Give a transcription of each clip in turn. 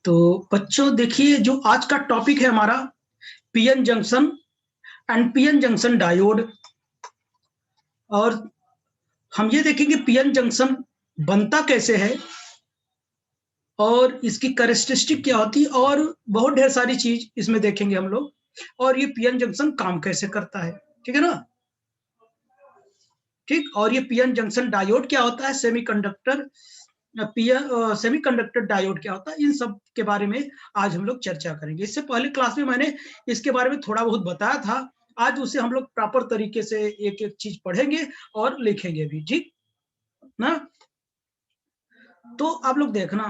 तो बच्चों देखिए, जो आज का टॉपिक है हमारा PN junction and PN junction diode. और हम ये देखेंगे पीएन जंक्शन बनता कैसे है और इसकी कैरेक्टरिस्टिक क्या होती है, और बहुत ढेर सारी चीज इसमें देखेंगे हम लोग। और ये पीएन जंक्शन काम कैसे करता है, ठीक है ना। ठीक, और ये पीएन जंक्शन डायोड क्या होता है, सेमीकंडक्टर सेमीकंडक्टर डायोड क्या होता है, इन सब के बारे में आज हम लोग चर्चा करेंगे। इससे पहले क्लास में मैंने इसके बारे में थोड़ा बहुत बताया था। आज उसे हम लोग प्रॉपर तरीके से एक एक चीज पढ़ेंगे और लिखेंगे भी, ठीक ना। तो आप लोग देखना,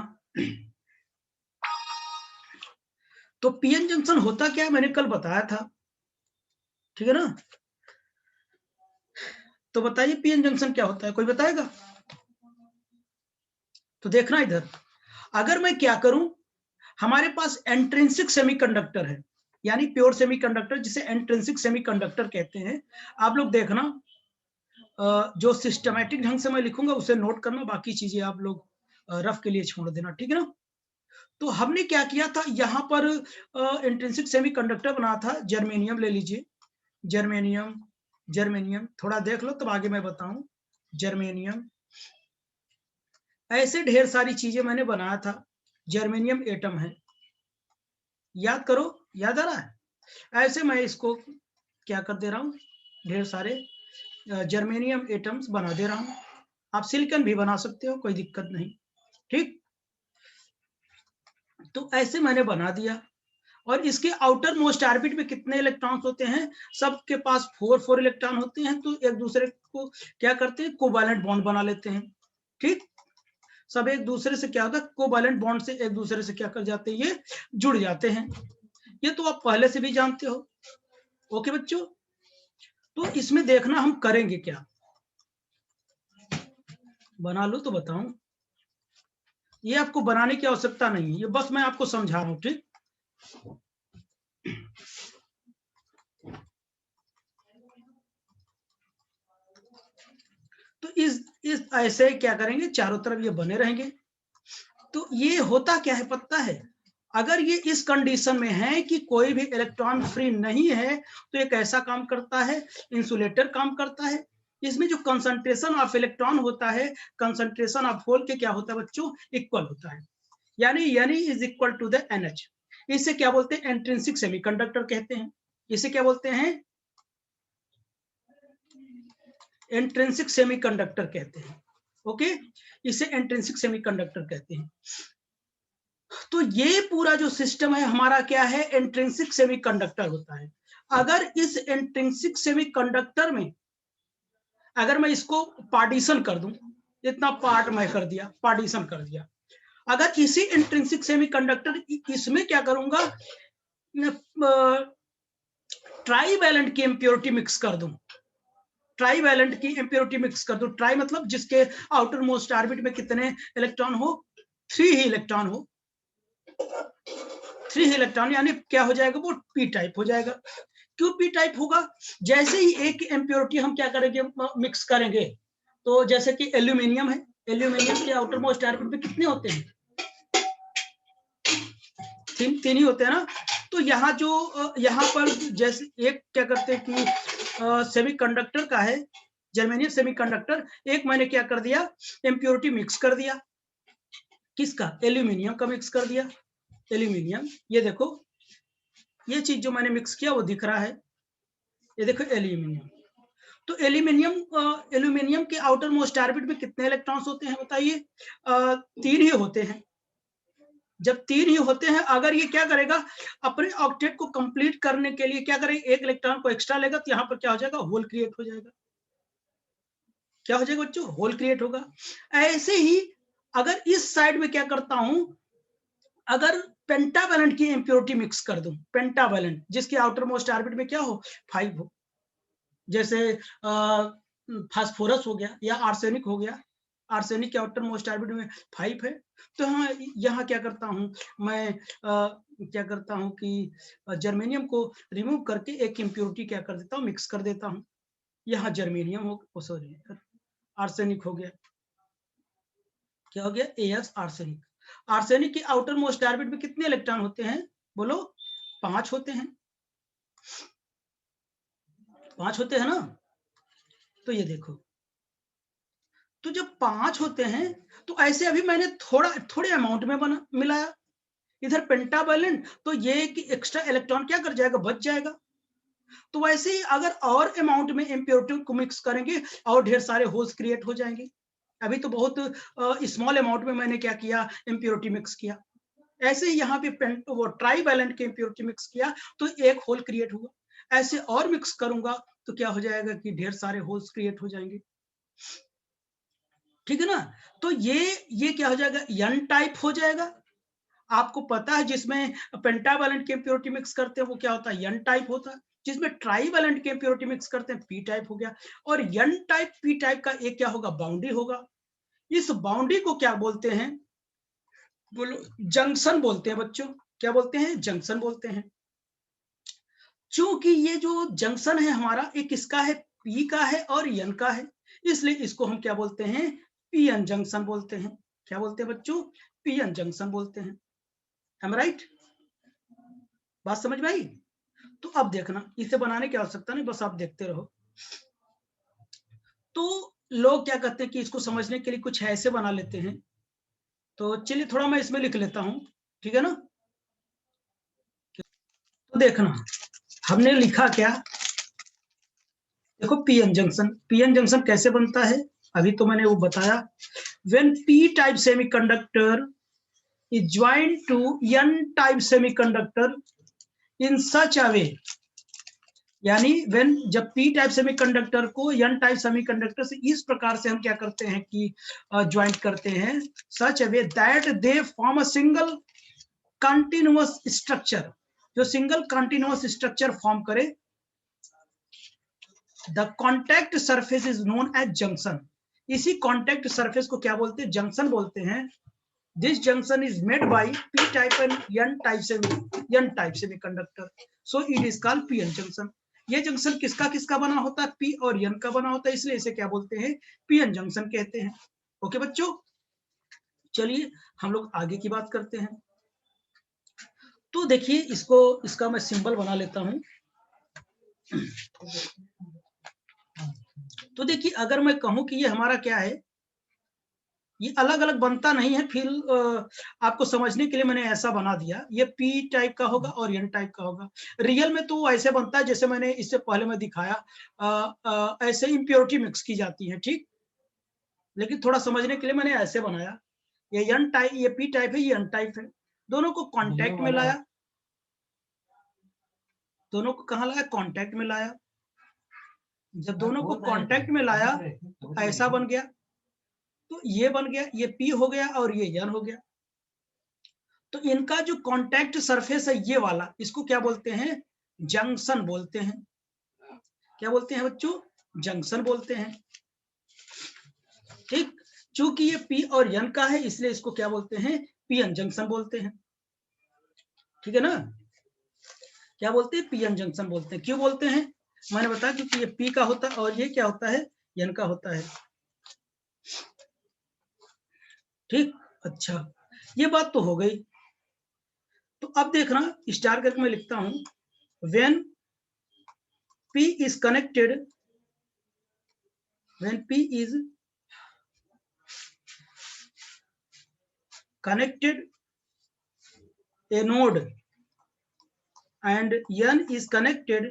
तो पीएन जंक्शन होता क्या है मैंने कल बताया था, ठीक है ना। तो बताइए पीएन जंक्शन क्या होता है, कोई बताएगा। तो देखना इधर, अगर मैं क्या करूं, हमारे पास एंट्रिंसिक सेमीकंडक्टर है, यानी प्योर सेमीकंडक्टर, जिसे एंट्रिंसिक सेमीकंडक्टर कहते हैं। आप लोग देखना, जो सिस्टमैटिक ढंग से मैं लिखूंगा उसे नोट करना, बाकी चीजें आप लोग रफ के लिए छोड़ देना, ठीक है ना। तो हमने क्या किया था, यहाँ पर इंट्रिंसिक सेमीकंडक्टर बना था, जर्मेनियम ले लीजिए, जर्मेनियम जर्मेनियम थोड़ा देख लो तब आगे मैं बताऊं। जर्मेनियम, ऐसे ढेर सारी चीजें मैंने बनाया था। जर्मेनियम एटम है, याद करो, याद आ रहा है। ऐसे मैं इसको क्या कर दे रहा हूँ, ढेर सारे जर्मेनियम एटम्स बना दे रहा हूँ। आप सिलिकॉन भी बना सकते हो, कोई दिक्कत नहीं, ठीक। तो ऐसे मैंने बना दिया, और इसके आउटर मोस्ट ऑर्बिट में कितने इलेक्ट्रॉन्स होते हैं, सबके पास 4 इलेक्ट्रॉन होते हैं। तो एक दूसरे को क्या करते हैं, कोवैलेंट बॉन्ड बना लेते हैं, ठीक। सब एक दूसरे से क्या होता है, कोवैलेंट बॉन्ड से एक दूसरे से क्या कर जाते हैं, ये जुड़ जाते हैं। ये तो आप पहले से भी जानते हो, ओके बच्चों। तो इसमें देखना हम करेंगे क्या, बना लो तो बताऊं। ये आपको बनाने की आवश्यकता नहीं है, ये बस मैं आपको समझा रहा हूं, ठीक। तो इस ऐसे क्या करेंगे, चारों तरफ ये बने रहेंगे। तो ये होता क्या है पता है, अगर ये इस कंडीशन में है कि कोई भी इलेक्ट्रॉन फ्री नहीं है, तो ये कैसा काम करता है, इंसुलेटर काम करता है। इसमें जो कंसंट्रेशन ऑफ इलेक्ट्रॉन होता है, कंसंट्रेशन ऑफ होल के क्या होता है बच्चों, इक्वल होता है, यानी is equal to the NH. इसे क्या बोलते हैं, एंट्रिंसिक सेमीकंडक्टर कहते हैं। इसे क्या बोलते हैं, एंट्रिंसिक सेमीकंडक्टर कहते हैं, ओके। इसे एंट्रिंसिक सेमीकंडक्टर कहते हैं। तो ये पूरा जो सिस्टम है हमारा क्या है, इंट्रिंसिक सेमीकंडक्टर होता है। अगर इस इंट्रिंसिक सेमीकंडक्टर में अगर मैं इसको पार्टीशन कर दूं, इतना पार्ट मैं कर दिया, पार्टीशन कर दिया। अगर इसी इंट्रिंसिक सेमीकंडक्टर इसमें क्या करूंगा, ट्राईवैलेंट की इंप्योरिटी मिक्स कर दूं, ट्राईवैलेंट की इंप्योरिटी मिक्स कर दूं। ट्राई मतलब जिसके आउटर मोस्ट ऑर्बिट में कितने इलेक्ट्रॉन हो, 3 ही इलेक्ट्रॉन हो, 3 इलेक्ट्रॉन, यानी क्या हो जाएगा, वो पी टाइप हो जाएगा। क्यों पी टाइप होगा, जैसे ही एक इम्प्योरिटी हम क्या करेंगे, मिक्स करेंगे। तो जैसे कि एल्यूमिनियम है, एल्यूमिनियम के आउटर मोस्ट ऑर्बिट में कितने होते हैं, 3 ही होते हैं ना। तो यहाँ जो यहाँ पर जैसे एक क्या करते हैं कि सेमीकंडक्टर का है, जर्मेनियम सेमीकंडक्टर, एक मैंने क्या कर दिया, इम्प्योरिटी मिक्स कर दिया, किसका, एल्यूमिनियम का मिक्स कर दिया, एल्यूमिनियम। ये देखो, ये चीज जो मैंने मिक्स किया वो दिख रहा है, ये देखो एल्यूमिनियम। तो एल्यूमिनियम के आउटर मोस्ट ऑर्बिट में कितने इलेक्ट्रॉन्स होते हैं बताइए, 3 ही होते हैं। जब 3 ही होते हैं, अगर ये क्या करेगा, अपने ऑक्टेट को कंप्लीट करने के लिए क्या करेगा, एक इलेक्ट्रॉन को एक्स्ट्रा लेगा, तो यहाँ पर क्या हो जाएगा, होल क्रिएट हो जाएगा। क्या हो जाएगा बच्चों, होल क्रिएट होगा। ऐसे ही अगर इस साइड में क्या करता हूं, अगर पेंटावैलेंट की इंप्योरिटी मिक्स कर दूं, पेंटावैलेंट जिसकी आउटर मोस्ट ऑर्बिट में क्या हो, 5 हो, जैसे फास्फोरस हो गया या आर्सेनिक हो गया, आर्सेनिक के आउटर मोस्ट ऑर्बिट में 5 है। तो हाँ, यहाँ क्या करता हूँ मैं, क्या करता हूँ कि जर्मेनियम को रिमूव करके एक इम्प्योरिटी क्या कर देता हूँ, मिक्स कर देता हूँ। यहाँ जर्मेनियम हो, सॉरी आर्सेनिक हो गया, क्या हो गया, एस आर्सेनिक। आर्सेनिक की आउटर मोस्ट ऑर्बिट में कितने इलेक्ट्रॉन होते हैं? बोलो 5 होते हैं, 5 होते हैं ना। तो ये देखो, तो जब 5 होते हैं तो ऐसे अभी मैंने थोड़े अमाउंट में मिलाया, इधर पेंटावैलेंट, तो ये कि एक्स्ट्रा इलेक्ट्रॉन क्या कर जाएगा, बच जाएगा। तो वैसे ही अगर और अमाउंट में इम्प्योरिटी को मिक्स करेंगे और ढेर सारे होल्स क्रिएट हो जाएंगे। अभी तो बहुत स्मॉल अमाउंट में मैंने क्या किया, इम्प्योरिटी मिक्स किया। ऐसे ही यहाँ पे वो ट्राईवैलेंट की इम्प्योरिटी मिक्स किया तो एक होल क्रिएट हुआ। ऐसे और मिक्स करूंगा तो क्या हो जाएगा कि ढेर सारे होल्स क्रिएट हो जाएंगे, ठीक है ना। तो ये क्या हो जाएगा, एन टाइप हो जाएगा। आपको पता है जिसमें पेंटावैलेंट की इम्प्योरिटी मिक्स करते हैं वो क्या होता है, एन टाइप होता है। जिसमें ट्राईवैलेंट की इम्प्योरिटी मिक्स करते हैं पी टाइप हो गया। और एन टाइप पी टाइप का एक क्या होगा, बाउंड्री होगा। इस बाउंड्री को क्या बोलते हैं, बोलो जंक्शन बोलते हैं बच्चों। क्या बोलते हैं, जंक्शन बोलते हैं। चूंकि ये जो जंक्शन है हमारा, एक किसका है, पी का है और एन का है, इसलिए इसको हम क्या बोलते हैं, पी एन जंक्शन बोलते हैं। क्या बोलते हैं बच्चों, पी एन जंक्शन बोलते हैं। एम राइट, बात समझ में आई। तो अब देखना, इसे बनाने की आवश्यकता नहीं, बस आप देखते रहो। तो लोग क्या कहते हैं कि इसको समझने के लिए कुछ ऐसे बना लेते हैं। तो चलिए थोड़ा मैं इसमें लिख लेता हूं, ठीक है ना। तो देखना हमने लिखा क्या, देखो पीएन जंक्शन, पीएन जंक्शन कैसे बनता है अभी तो मैंने वो बताया। When p type semiconductor is joint to n type semiconductor in such a way, यानी व्हेन जब पी टाइप सेमीकंडक्टर को एन टाइप सेमीकंडक्टर से इस प्रकार से हम क्या करते हैं कि ज्वाइंट करते हैं, such a way that they form a single continuous structure, जो सिंगल कंटिन्यूअस स्ट्रक्चर फॉर्म करे। The contact surface is known as junction. इसी कॉन्टैक्ट सरफेस को क्या बोलते हैं, जंक्शन बोलते हैं। This junction is made by p type and n type semiconductor, so it is called PN junction. ये junction किसका किसका बना होता है, पी और एन का बना होता है, इसलिए इसे क्या बोलते हैं, पीएन जंक्शन कहते हैं। ओके बच्चों, चलिए हम लोग आगे की बात करते हैं। तो देखिए इसका मैं सिंबल बना लेता हूं। तो देखिए अगर मैं कहूं कि ये हमारा क्या है, ये अलग अलग बनता नहीं है, फिर आपको समझने के लिए मैंने ऐसा बना दिया, ये पी टाइप का होगा और एन टाइप का होगा। रियल में तो ऐसे बनता है जैसे मैंने इससे पहले मैं दिखाया, ऐसे इम्प्योरिटी मिक्स की जाती है, ठीक। लेकिन थोड़ा समझने के लिए मैंने ऐसे बनाया। ये एन टाइप, ये पी टाइप है, ये एन टाइप है। दोनों को कॉन्टैक्ट में लाया, दोनों को कहाँ लाया, कॉन्टैक्ट में लाया। जब दोनों को कॉन्टैक्ट में लाया तो ऐसा बन गया, तो ये बन गया, ये पी हो गया और ये एन हो गया। तो इनका जो कॉन्टैक्ट सरफेस है ये वाला, इसको क्या बोलते हैं, जंक्शन बोलते हैं। क्या बोलते हैं बच्चों, जंक्शन बोलते हैं, ठीक। चूंकि ये पी और एन का है इसलिए इसको क्या बोलते हैं, पीएन जंक्शन बोलते हैं, ठीक है ना। क्या बोलते हैं, पीएन जंक्शन बोलते हैं। क्यों बोलते हैं, मैंने बताया क्योंकि ये पी का होता है और ये क्या होता है, एन का होता है, ठीक। अच्छा, ये बात तो हो गई। तो अब देखना, स्टार करके मैं लिखता हूं, when P is connected, when P is connected a node and N is connected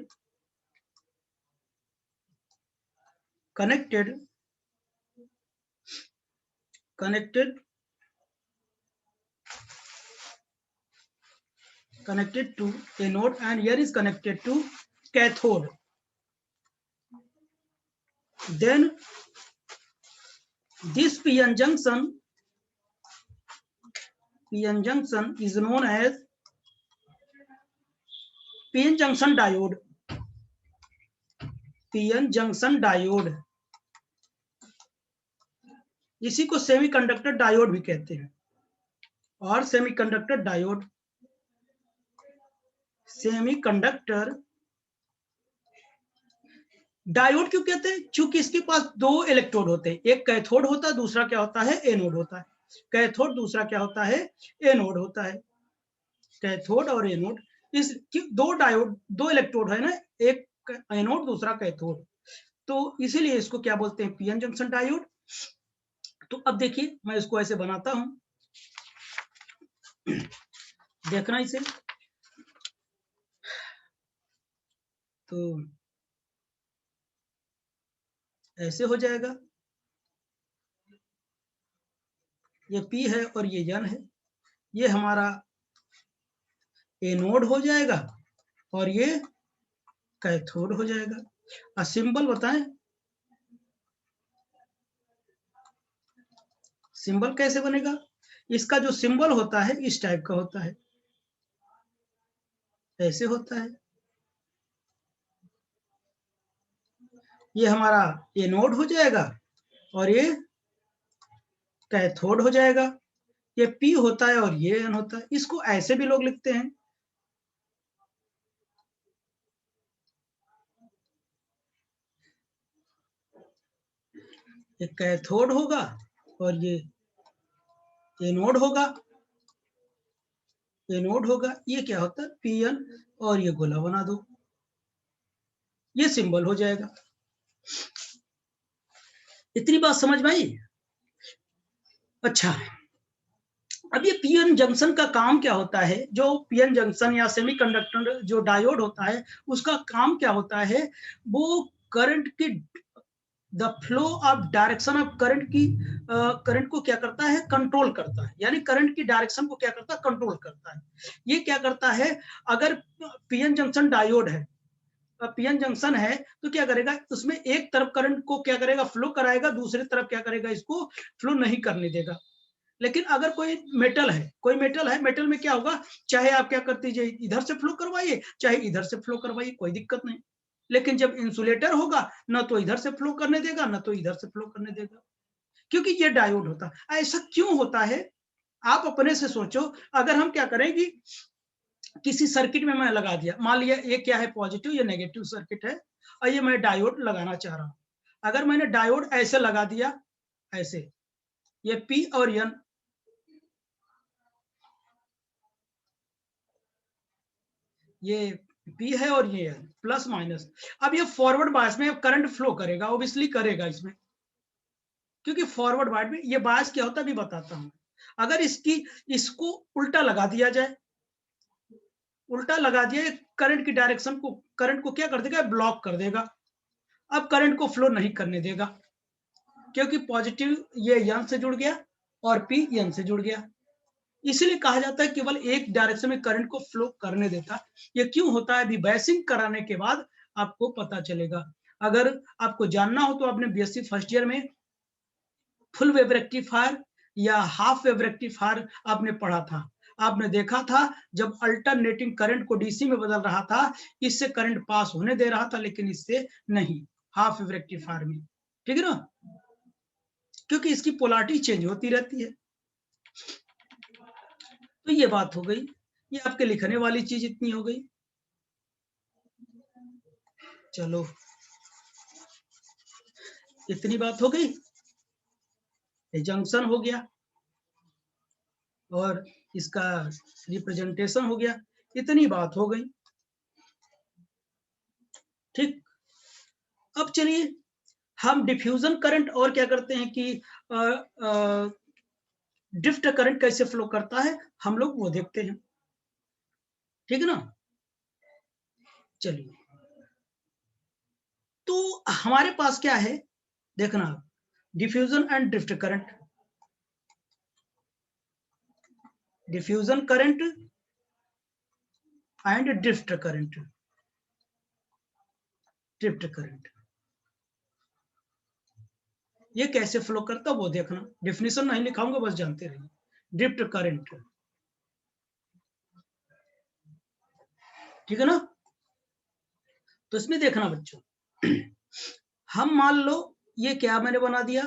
to a node and N is connected to cathode, then this PN junction is known as PN junction diode. PN junction diode, इसी को semiconductor diode भी कहते हैं। और semiconductor diode, semiconductor diode क्यों कहते हैं, क्योंकि इसके पास दो इलेक्ट्रोड होते हैं, एक कैथोड होता है, दूसरा क्या होता है, एनोड होता है। कैथोड दूसरा क्या होता है, एनोड होता है। कैथोड और एनोड, इस दो डायोड, दो इलेक्ट्रोड है ना, एक एनोड दूसरा कैथोड, तो इसीलिए इसको क्या बोलते हैं, पीएन जंक्शन डायोड। तो अब देखिए मैं इसको ऐसे बनाता हूं, देखना इसे, तो ऐसे हो जाएगा, ये पी है और ये एन है, ये हमारा एनोड हो जाएगा और ये कैथोड हो जाएगा। और सिंबल बताएं, सिंबल कैसे बनेगा, इसका जो सिंबल होता है इस टाइप का होता है, ऐसे होता है। ये हमारा एनोड हो जाएगा और ये कैथोड हो जाएगा, ये पी होता है और ये एन होता है। इसको ऐसे भी लोग लिखते हैं, ये कैथोड होगा और ये एनोड होगा, एनोड होगा, ये क्या होता है पी एन, और ये गोला बना दो, ये सिंबल हो जाएगा। इतनी बात समझ में आई? अच्छा, अब ये पीएन जंक्शन का काम क्या होता है, जो पीएन जंक्शन या सेमीकंडक्टर जो डायोड होता है उसका काम क्या होता है, वो करंट की, the flow of direction of current की, करंट को क्या करता है, कंट्रोल करता है, यानी करंट की डायरेक्शन को क्या करता है, कंट्रोल करता है। ये क्या करता है, अगर पीएन जंक्शन डायोड है, पीएन जंक्शन है, तो क्या करेगा, उसमें एक तरफ करंट को क्या करेगा, फ्लो कराएगा, दूसरी तरफ क्या करेगा, इसको फ्लो नहीं करने देगा। लेकिन अगर कोई मेटल है, कोई मेटल है, मेटल में क्या होगा, चाहे आप क्या कर दीजिए, इधर से फ्लो करवाइए चाहे इधर से फ्लो करवाइए, कोई दिक्कत नहीं। लेकिन जब इंसुलेटर होगा, ना तो इधर से फ्लो करने देगा, ना तो इधर से फ्लो करने देगा, क्योंकि ये डायोड होता है। ऐसा क्यों होता है, आप अपने से सोचो। अगर हम क्या करेंगे, किसी सर्किट में मैं लगा दिया, मान लिया ये क्या है, पॉजिटिव, ये नेगेटिव सर्किट है, और ये मैं डायोड लगाना चाह रहा हूं। अगर मैंने डायोड ऐसे लगा दिया, ऐसे, ये पी और एन, ये पी है और ये है, प्लस माइनस। अब ये फॉरवर्ड बायस में करंट फ्लो करेगा, ऑब्वियसली करेगा इसमें, क्योंकि फॉरवर्ड बायस में ये बायस क्या होता है, अभी बताता हूं। अगर इसको उल्टा लगा दिया जाए, उल्टा लगा दिया, करंट की डायरेक्शन को, करंट को क्या कर देगा, ब्लॉक कर देगा। अब करंट को फ्लो नहीं करने देगा, क्योंकि पॉजिटिव ये एन से जुड़ गया और पी एन से जुड़ गया। इसलिए कहा जाता है केवल एक डायरेक्शन में करंट को फ्लो करने देता। ये क्यों होता है, अभी बेसिंग कराने के बाद आपको पता चलेगा। अगर आपको जानना हो तो आपने बीएससी फर्स्ट ईयर में फुल वेव रेक्टिफायर या हाफ वेव रेक्टिफायर आपने पढ़ा था। आपने देखा था जब अल्टरनेटिंग करंट को डीसी में बदल रहा था, इससे करंट पास होने दे रहा था, लेकिन इससे नहीं, हाफ वेव रेक्टिफायर में, ठीक है ना, क्योंकि इसकी पोलैरिटी चेंज होती रहती है। तो ये बात हो गई, ये आपके लिखने वाली चीज इतनी हो गई। चलो, इतनी बात हो गई, जंक्शन हो गया और इसका रिप्रेजेंटेशन हो गया, इतनी बात हो गई, ठीक। अब चलिए हम डिफ्यूजन करंट और क्या करते हैं कि ड्रिफ्ट करंट कैसे फ्लो करता है, हम लोग वो देखते हैं, ठीक है ना। चलिए, तो हमारे पास क्या है, देखना, diffusion and drift current, diffusion current and drift current, drift current ये कैसे फ्लो करता है वो देखना, डेफिनेशन नहीं लिखाऊंगा, बस जानते रहिए। ड्रिफ्ट करंट, ठीक है ना। तो इसमें देखना बच्चों, हम मान लो ये क्या मैंने बना दिया,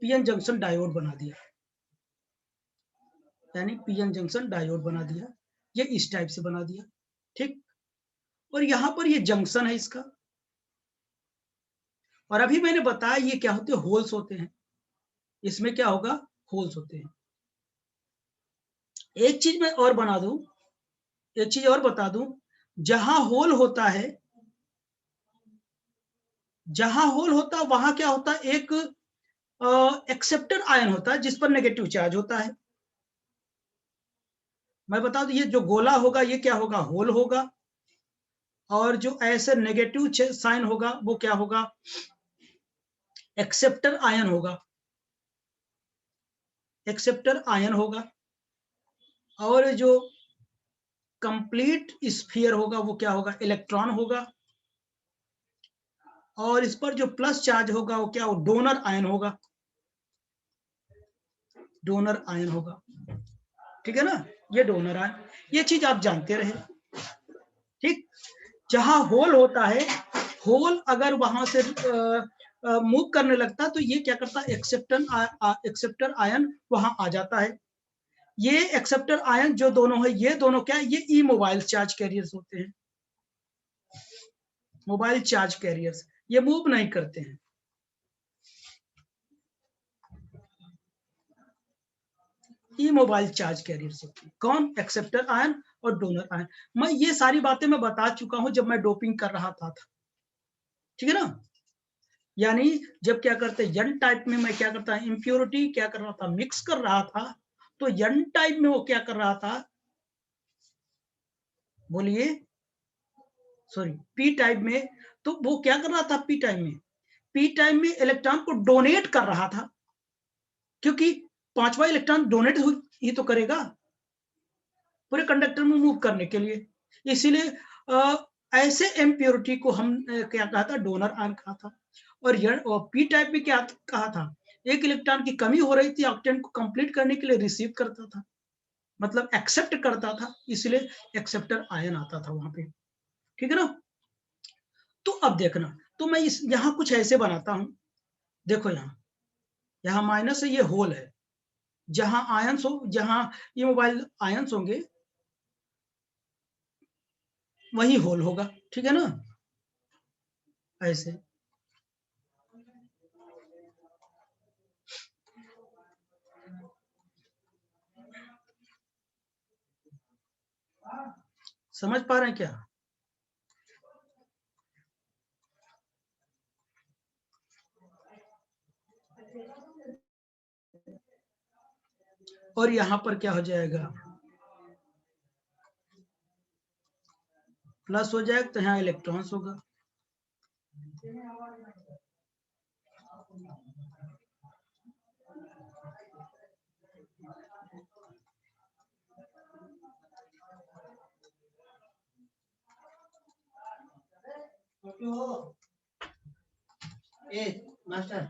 पीएन जंक्शन डायोड बना दिया, यानी पीएन जंक्शन डायोड बना दिया, ये इस टाइप से बना दिया, ठीक। और यहां पर ये जंक्शन है इसका, और अभी मैंने बताया ये क्या होते हैं, होल्स होते हैं, इसमें क्या होगा, होल्स होते हैं। एक चीज मैं और बना दूं, एक चीज और बता दूं, जहां होल होता है, जहां होल होता है वहां क्या होता है, एक एक्सेप्टर आयन होता है जिस पर नेगेटिव चार्ज होता है। मैं बता दूं, ये जो गोला होगा ये क्या होगा, होल होगा, और जो ऐसे नेगेटिव साइन होगा वो क्या होगा, एक्सेप्टर आयन होगा, एक्सेप्टर आयन होगा। और जो कंप्लीट स्फीयर होगा वो क्या होगा, इलेक्ट्रॉन होगा। और इस पर जो प्लस चार्ज होगा वो क्या, वो डोनर आयन होगा, डोनर आयन होगा। ठीक है ना, ये डोनर आयन, ये चीज आप जानते रहे। ठीक, जहां होल होता है, होल अगर वहां से मूव करने लगता है तो ये क्या करता है, एक्सेप्टर आयन वहां आ जाता है। ये एक्सेप्टर आयन जो दोनों है, ये दोनों क्या है, ये ई मोबाइल चार्ज कैरियर्स होते हैं, मोबाइल चार्ज कैरियर्स, ये मूव नहीं करते हैं। ई मोबाइल चार्ज कैरियर्स होते हैं कौन, एक्सेप्टर आयन और डोनर आयन। मैं ये सारी बातें मैं बता चुका हूं जब मैं डोपिंग कर रहा था। ठीक है ना, यानी जब क्या करते, एन टाइप में मैं क्या करता, इंप्योरिटी क्या कर रहा था, मिक्स कर रहा था, तो एन टाइप में वो क्या कर रहा था, बोलिए, सॉरी, पी टाइप में, तो वो क्या कर रहा था, पी टाइप में, पी टाइप में इलेक्ट्रॉन को डोनेट कर रहा था, क्योंकि पांचवा इलेक्ट्रॉन डोनेट ही तो करेगा पूरे कंडक्टर में मूव करने के लिए। इसीलिए ऐसे इम्प्योरिटी को हम क्या कहा था, डोनर आयन कहा था। और पी टाइप में क्या कहा था, एक इलेक्ट्रॉन की कमी हो रही थी, ऑक्टेन को कंप्लीट करने के लिए रिसीव करता था, मतलब एक्सेप्ट करता था, इसलिए एक्सेप्टर आयन आता था वहां पे। ठीक है ना, तो अब देखना, तो मैं इस यहां कुछ ऐसे बनाता हूं, देखो यहां माइनस है, ये होल है, जहां आयंस हो, जहां ये मोबाइल आयंस होंगे वही होल होगा। ठीक है ना, ऐसे समझ पा रहे हैं क्या? और यहां पर क्या हो जाएगा, प्लस हो जाएगा, तो यहाँ इलेक्ट्रॉन्स होगा। मास्टर,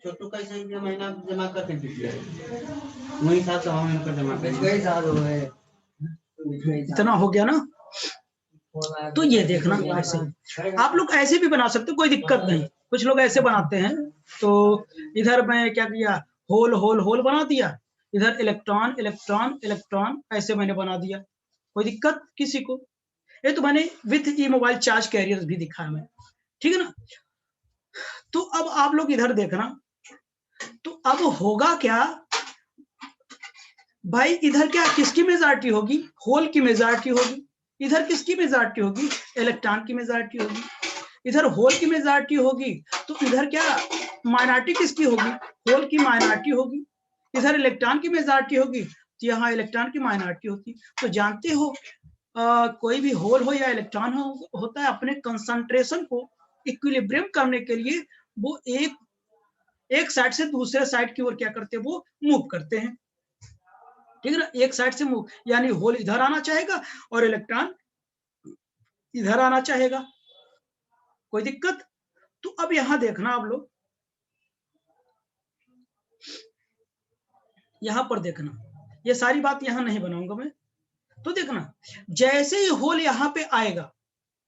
छोटू का महीना जमा करके दीजिए, वही साथ का जमा कर, इतना हो गया ना। तो ये देखना, ऐसे आप लोग ऐसे भी बना सकते हो, कोई दिक्कत नहीं। कुछ लोग ऐसे बनाते हैं, तो इधर मैं क्या किया, होल होल होल बना दिया, इधर इलेक्ट्रॉन इलेक्ट्रॉन इलेक्ट्रॉन, ऐसे मैंने बना दिया, कोई दिक्कत किसी को? ये तो मैंने with E mobile charge carrier भी दिखाया मैं। ठीक है ना, तो अब आप लोग इधर देखना, तो अब होगा क्या भाई, इधर क्या किसकी मेजॉरिटी होगी, होल की मेजॉरिटी होगी, इधर किसकी मेजॉरिटी होगी, इलेक्ट्रॉन की मेजॉरिटी होगी। इधर होल की मेजॉरिटी होगी, तो इधर क्या माइनॉरिटी किसकी होगी, होल की माइनॉरिटी होगी। इधर इलेक्ट्रॉन की मेजॉरिटी होगी, तो यहाँ इलेक्ट्रॉन की माइनॉरिटी होती। तो जानते हो कोई भी होल हो या इलेक्ट्रॉन होता है, अपने कंसंट्रेशन को इक्विलिब्रियम करने के लिए वो एक साइड से दूसरे साइड की ओर क्या करते हैं, वो मूव करते हैं। ठीक है ना, एक साइड से मूव, यानी होल इधर आना चाहेगा और इलेक्ट्रॉन इधर आना चाहेगा, कोई दिक्कत? तो अब यहां देखना आप लोग, यहां पर देखना, ये सारी बात यहां नहीं बनाऊंगा मैं। तो देखना, जैसे ही होल यहां पे आएगा,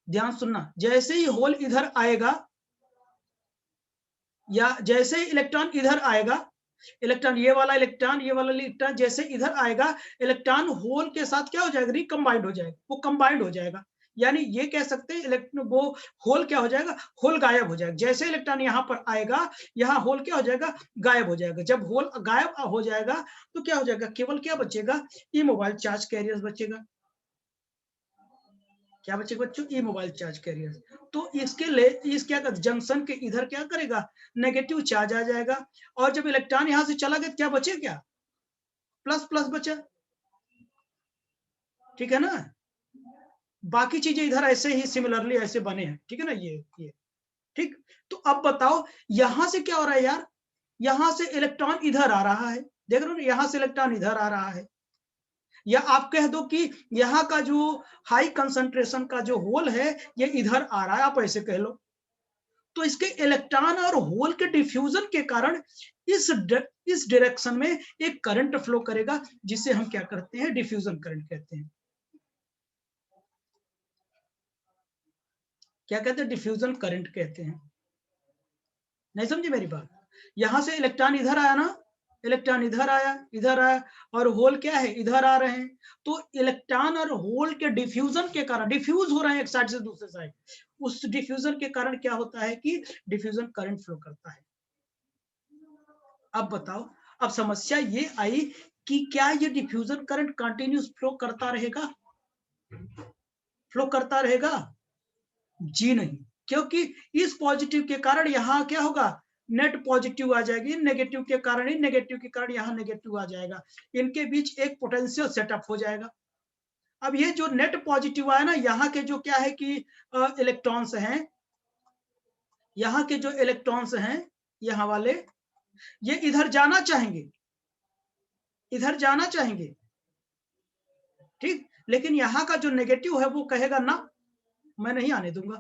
ध्यान सुनना, जैसे ही होल इधर आएगा या जैसे ही इलेक्ट्रॉन इधर आएगा, इलेक्ट्रॉन ये वाला इलेक्ट्रॉन जैसे इधर आएगा, इलेक्ट्रॉन होल के साथ क्या हो जाएगा, रिकम्बाइंड हो जाएगा, वो कंबाइंड हो जाएगा। यानी ये कह सकते हैं इलेक्ट्रॉन वो होल क्या हो जाएगा, होल गायब हो जाएगा। जैसे इलेक्ट्रॉन यहाँ पर आएगा, यहाँ होल क्या हो जाएगा, गायब हो जाएगा। जब होल गायब हो जाएगा तो क्या हो जाएगा, केवल क्या बचेगा, इमोबाइल चार्ज कैरियर्स बचेगा। क्या बचेगा बच्चों, इमोबाइल चार्ज कैरियर्स। तो इसके लिए इस क्या कर, जंक्शन के इधर क्या करेगा, नेगेटिव चार्ज आ जाएगा। और जब इलेक्ट्रॉन यहां से चला गया क्या बचे, क्या प्लस प्लस बचा, ठीक है ना। बाकी चीजें इधर ऐसे ही सिमिलरली ऐसे बने हैं, ठीक है ना, ये ठीक। तो अब बताओ यहां से क्या हो रहा है यार, यहां से इलेक्ट्रॉन इधर आ रहा है, देख रहे हो ना, यहां से इलेक्ट्रॉन इधर आ रहा है। या आप कह दो कि यहाँ का जो हाई कंसंट्रेशन का जो होल है ये इधर आ रहा है, आप ऐसे कह लो। तो इसके इलेक्ट्रॉन और होल के डिफ्यूजन के कारण इस डायरेक्शन में एक करंट फ्लो करेगा, जिसे हम क्या करते हैं, डिफ्यूजन करंट कहते हैं। क्या कहते हैं, डिफ्यूजन करंट कहते हैं। नहीं समझे मेरी बात। यहां से इलेक्ट्रॉन इधर आया ना, इलेक्ट्रॉन इधर आया, इधर आया, और होल क्या है, इधर आ रहे हैं। तो इलेक्ट्रॉन और होल के डिफ्यूजन के कारण, डिफ्यूज हो रहे हैं एक साइड से दूसरे साइड, उस डिफ्यूजन के कारण क्या होता है कि डिफ्यूजन करंट फ्लो करता है। अब बताओ, अब समस्या ये आई कि क्या ये डिफ्यूजन करंट कंटिन्यूस फ्लो करता रहेगा, फ्लो करता रहेगा, जी नहीं। क्योंकि इस पॉजिटिव के कारण यहाँ क्या होगा, नेट पॉजिटिव आ जाएगी, नेगेटिव के कारण ही, नेगेटिव के कारण यहाँ नेगेटिव आ जाएगा, इनके बीच एक पोटेंशियल सेटअप हो जाएगा। अब ये जो नेट पॉजिटिव आया ना, यहाँ के जो क्या है कि इलेक्ट्रॉन्स हैं, यहाँ के जो इलेक्ट्रॉन्स हैं, यहाँ वाले, ये इधर जाना चाहेंगे, इधर जाना चाहेंगे, ठीक। लेकिन यहाँ का जो नेगेटिव है वो कहेगा ना, मैं नहीं आने दूंगा।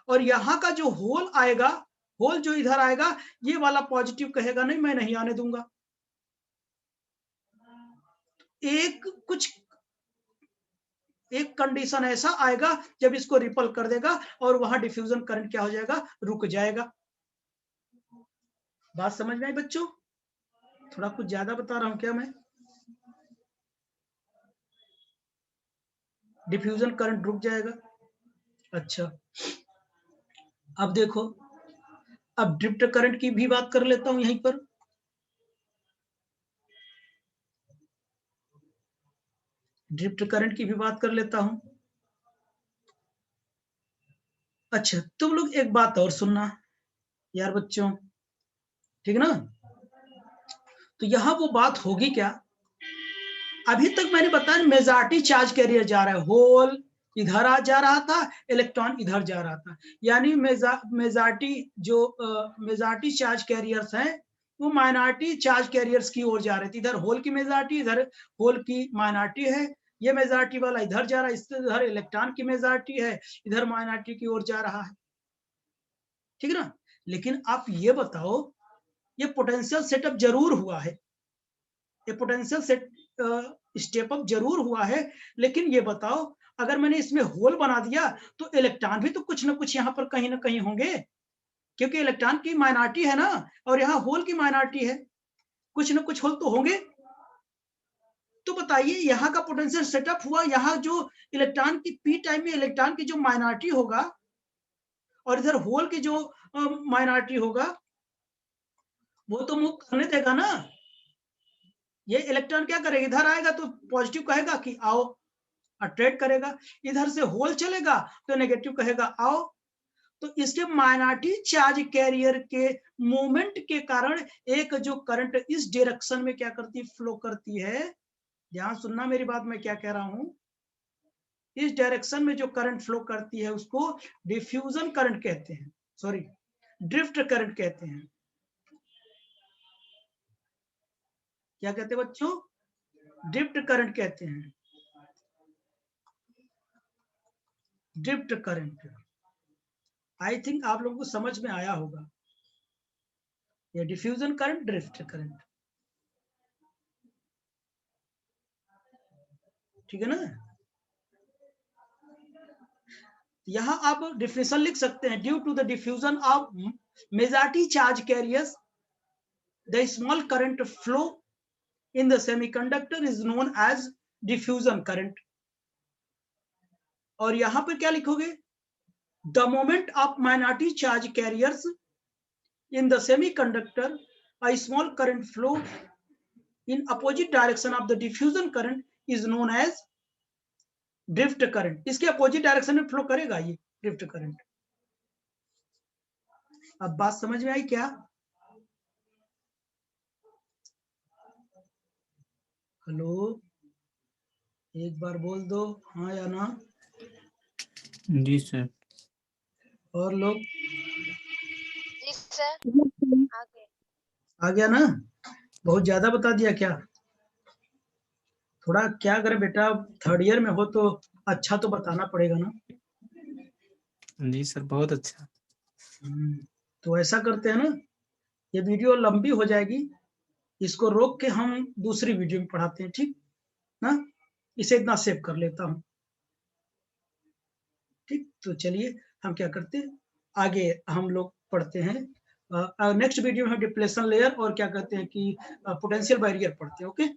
और यहाँ का जो होल आएगा, होल जो इधर आएगा, ये वाला पॉजिटिव कहेगा नहीं, मैं नहीं आने दूंगा। एक कंडीशन ऐसा आएगा जब इसको रिपल कर देगा और वहां डिफ्यूजन करंट क्या हो जाएगा, रुक जाएगा। बात समझ में आई बच्चों, थोड़ा कुछ ज्यादा बता रहा हूं क्या मैं, डिफ्यूजन करंट रुक जाएगा। अच्छा, अब देखो, अब ड्रिफ्ट करंट की भी बात कर लेता हूं यहीं पर। ड्रिफ्ट करंट की भी बात कर लेता हूं। अच्छा, तुम लोग एक बात और सुनना यार बच्चों, ठीक ना। तो यहां वो बात होगी क्या, अभी तक मैंने बताया मेजॉरिटी चार्ज कैरियर जा रहा है, होल इधर आ जा रहा था, इलेक्ट्रॉन इधर जा रहा था। यानी मेजॉरिटी जो मेजॉरिटी चार्ज कैरियर्स हैं वो माइनॉरिटी चार्ज कैरियर्स की ओर जा रहे थे। इधर होल की मेजॉरिटी, इधर होल की माइनॉरिटी है। ये मेजॉरिटी वाला इधर जा रहा है, इससे इधर इलेक्ट्रॉन की मेजॉरिटी है, इधर माइनॉरिटी की ओर जा रहा है, ठीक है ना। लेकिन आप ये बताओ, ये पोटेंशियल सेटअप जरूर हुआ है, ये पोटेंशियल सेट स्टेप अप जरूर हुआ है। लेकिन ये बताओ, अगर मैंने इसमें होल बना दिया तो इलेक्ट्रॉन भी तो कुछ ना कुछ यहाँ पर कहीं ना कहीं होंगे, क्योंकि इलेक्ट्रॉन की माइनॉरिटी है ना, और यहाँ होल की माइनॉरिटी है, कुछ ना कुछ होल तो होंगे। तो बताइए, यहाँ का पोटेंशियल सेटअप हुआ, यहाँ जो इलेक्ट्रॉन की पी टाइम में इलेक्ट्रॉन की जो माइनॉरिटी होगा और इधर होल की जो माइनॉरिटी होगा, वो तो मूव करने देगा ना। ये इलेक्ट्रॉन क्या करेगा, इधर आएगा तो पॉजिटिव कहेगा कि आओ, अट्रैक्ट करेगा, इधर से होल चलेगा तो नेगेटिव कहेगा आओ। तो इसके माइनॉरिटी चार्ज कैरियर के मूवमेंट के कारण एक जो करंट इस डायरेक्शन में क्या करती, फ्लो करती है। ध्यान सुनना मेरी बात, मैं क्या कह रहा हूं, इस डायरेक्शन में जो करंट फ्लो करती है उसको डिफ्यूजन करंट कहते हैं, सॉरी ड्रिफ्ट करंट कहते हैं। क्या कहते हैं बच्चों, ड्रिफ्ट करंट कहते हैं, ड्रिफ्ट करंट। आई थिंक आप लोगों को समझ में आया होगा, ये डिफ्यूजन करंट, ड्रिफ्ट करंट, ठीक है ना। यहां आप डिफिनेशन लिख सकते हैं, due to the diffusion of majority charge carriers the small current flow in the semiconductor is known as diffusion current. और यहां पर क्या लिखोगे, the moment of minority charge carriers in the semiconductor a small current flow in opposite direction of the diffusion current is known as drift current. इसके opposite direction में flow करेगा ये drift current. अब बात समझ में आई क्या? हेलो, एक बार बोल दो हाँ या ना। जी सर। और लोग? जी सर। आ गया ना? बहुत ज्यादा बता दिया क्या? थोड़ा क्या करें बेटा, थर्ड ईयर में हो तो अच्छा तो बताना पड़ेगा ना। जी सर, बहुत अच्छा। तो ऐसा करते हैं ना, ये वीडियो लंबी हो जाएगी, इसको रोक के हम दूसरी वीडियो में पढ़ाते हैं, ठीक ना? इसे इतना सेव कर लेता हूँ, ठीक। तो चलिए हम क्या करते हैं, आगे हम लोग पढ़ते हैं। नेक्स्ट वीडियो में हम डिप्लेशन लेयर और क्या कहते हैं कि पोटेंशियल बैरियर पढ़ते हैं। ओके।